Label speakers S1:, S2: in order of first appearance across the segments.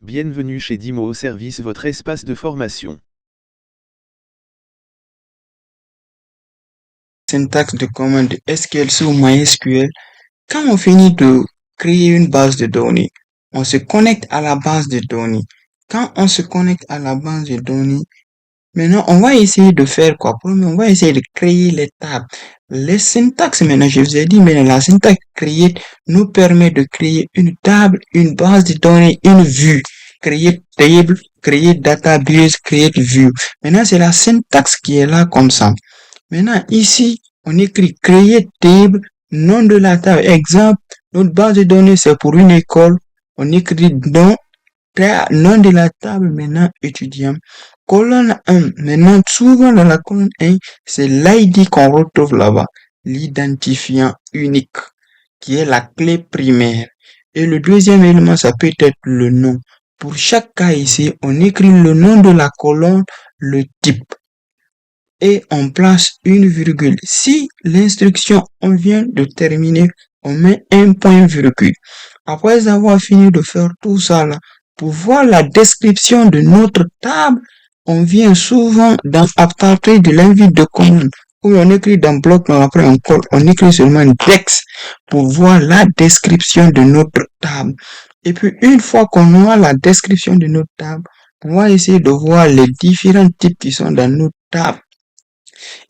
S1: Bienvenue chez Dimo Service, votre espace de formation.
S2: Syntaxe de commande SQL sur MySQL. Quand on finit de créer une base de données, on se connecte à la base de données. Quand on se connecte à la base de données, maintenant, on va essayer de faire quoi? Premier, on va essayer de créer les tables. Les syntaxes, maintenant, je vous ai dit, mais la syntaxe create nous permet de créer une table, une base de données, une vue. Créer table, créer database, créer view. Maintenant, c'est la syntaxe qui est là comme ça. Maintenant, ici, on écrit créer table, nom de la table. Exemple, notre base de données, c'est pour une école. On écrit nom de la table, maintenant, étudiant. Colonne 1. Maintenant, souvent dans la colonne 1, c'est l'ID qu'on retrouve là-bas. L'identifiant unique, qui est la clé primaire. Et le deuxième élément, ça peut être le nom. Pour chaque cas ici, on écrit le nom de la colonne, le type. Et on place une virgule. Si l'instruction on vient de terminer, on met un point virgule. Après avoir fini de faire tout ça là, pour voir la description de notre table, on vient souvent à partir de l'invite de commande. Où on écrit dans bloc, après on écrit seulement dex pour voir la description de notre table. Et puis une fois qu'on aura la description de notre table, on va essayer de voir les différents types qui sont dans notre table.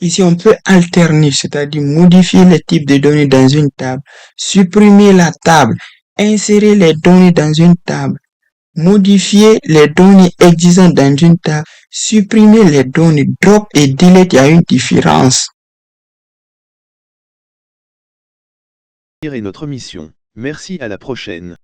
S2: Ici, on peut alterner, c'est-à-dire modifier les types de données dans une table, supprimer la table, insérer les données dans une table, modifier les données existantes dans une table, supprimer les données, drop et delete, il y a une différence.
S1: Et notre mission. Merci, à la prochaine.